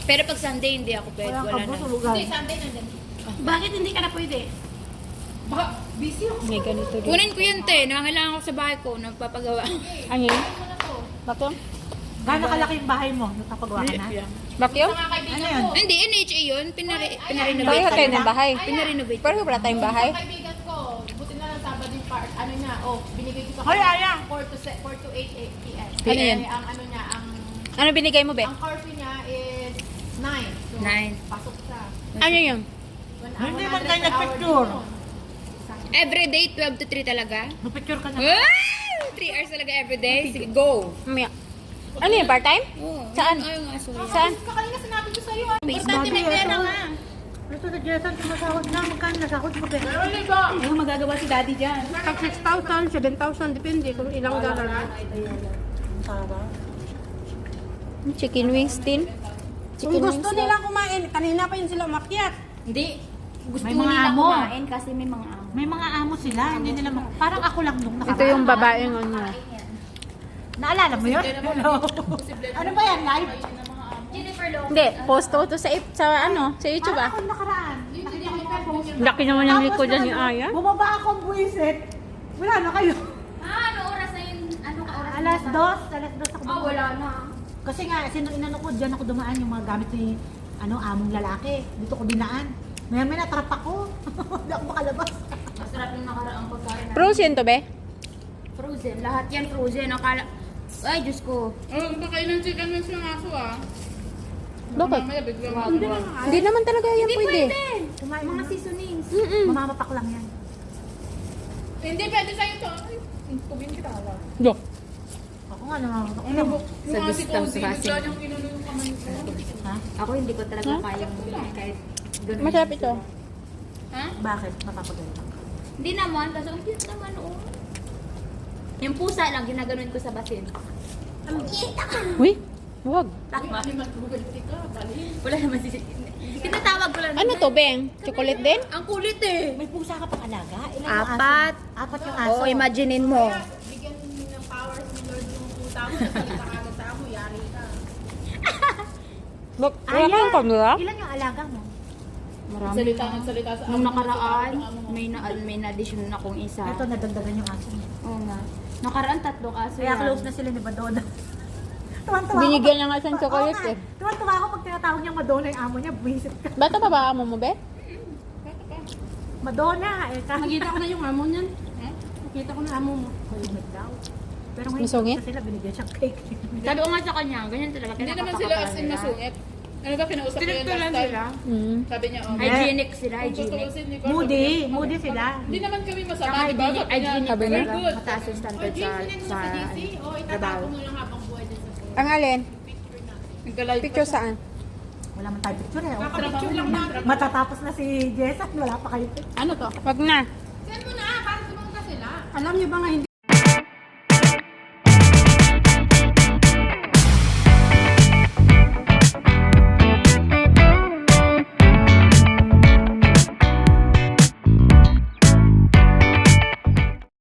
Pero pag Sunday, hindi ako pwede. Walang Wala kabos, na. lugar. Hindi, Sunday nandun. Bakit hindi ka na pwede? Baka busy ako. May ganito din. Kunin ko yun, te. Nangangailangan ko sa bahay ko. Nagpapagawa. Ano yun? Bakyo? Gano'ng kalaki yung bahay mo? Nagpapagawa ka na? Bakyo? Sa mga kaibigan Ano yun? ko. Hindi, NHA yun. Pinarenovate. Bakit kayo ng bahay? Pinarenovate. Pero wala tayong bahay. Sa kaibigan ko, buti na lang Sabado yung part. Ano niya, binigay ko sa Hoy, Aya! 4 to 8 p.m. Ano yan? Ang ano niya, Ano binigay mo, Be? ang curfew niya is 9. So, 9. pasok siya. Ano yun? Hindi man tayo nagpicture. Everyday, 12 to 3 talaga? Nagpicture ka na. Wow! 3 hours talaga everyday? Sige, go! Mamaya. Ano yun, part-time? Oh, Saan? Ay, nga, sorry. Saan? Kanina sinabi ko sa'yo. Importante may pera nga. Ito na, Jason, sumasahod na. Magkano nasahod mo, Be? Ano magagawa si daddy dyan? Pag 6,000, 7,000, depende kung ilang dollar. Sarap. Chicken wings din. Kung gusto nilang kumain, kanina pa yun sila umakyat. Hindi. Gusto May mga nila amo. kumain kasi may mga amo. May mga amo sila. Hindi nila parang ako lang nung nakaraan. Ito yung babaeng ano. Naalala mo yun? Hello. Ano ba yan? Live? Jennifer Lopez. Hindi, post ko to sa ano, sa YouTube Parang ah. ako nakaraan. Nakita ko pa post. Laki naman yung Tapos likodan na, ni Aya. Bumaba akong buwisit. Wala na kayo. Ano oras na yun? Ano ka oras? Alas 2 ako bumaba. Wala na. Kasi nga, inano ko, dyan ako dumaan yung mga gamit ni among lalaki. Dito ko dinaan. May natrap ako. Hindi ako makalabas. Masarap yung nakaraang pagkain. Frozen to, Be? Frozen. Lahat yan frozen. Akala... Ay, Diyos ko. Bakain ng chicken wings yung aso ah. Bakit? Mamaya biglang Hindi naman talaga yan pwede. Kumain mga Seasonings. Mamapak lang yan. Hindi, pwede sa'yo to. Ay, kubin kita wala. Do. Ako nga namamapak. Ano ba? Sa Yung ate distance ko, kasi. bigla niyang kinulo yung kamay ko. Ha? Ako hindi ko talaga kayang kahit ganun. Masarap ito. Bakit? Mapapagalit ako. Hindi naman. Kasi ang cute naman, oh. Yung pusa lang, ginaganon ko sa basin. Uy, wag. Wala naman si... Tinatawag ko lang. Ano to, Beng? Chocolate din? Ang kulit eh. May pusa ka pang alaga? Ilan yung Apat. aso? Apat yung aso. Oo, imaginein mo. Bigyan ng powers ni Lord yung puta mo. Salita ka agad sa ako, yari ka. Wag, wala kang kamera? Ilan yung alaga mo? Marami. Salita sa Nung nakaraan, may na-addition akong isa. Ito, nadagdagan yung aso mo. Oo nga. Nakaraan 3 aso Kaya yan. close na sila ni Madonna. Tuwan-tuwa Binigyan ako niya nga siyang chocolate eh. Tuwan-tuwa ako pag tinatawag niyang Madonna yung amo niya. Buwisit ka. Bata pa ba amo mo, Be? Madonna! Nakita ko na yung amo niyan. Nakita ko na amo mo. Malimit daw. Pero ngayon, Masungit? close na sila, binigyan siyang cake. Sabi ko nga sa kanya, ganyan talaga. Hindi naman sila as in masungit. Ano ba kinausap ko yun last time? Mm. Sabi niya, oh. Hygienic sila, Kung gusto ko hygienic. kasi hindi ko. Moody. Moody sila. Hindi naman kami masama, Saka di ba? hygienic, hygienic Sabi niya. talaga. Good. Mataas yung standard sa O, trabaho. itatago mo lang habang buhay din sa school. Ang alin? Nagka-live Picture saan? Wala man tayo picture eh. Kakapicture lang natin. Matatapos na si Jessa. Wala pa kayo. Ano to? Wag na. Send mo na, para sumangka sila. Alam niyo ba nga hindi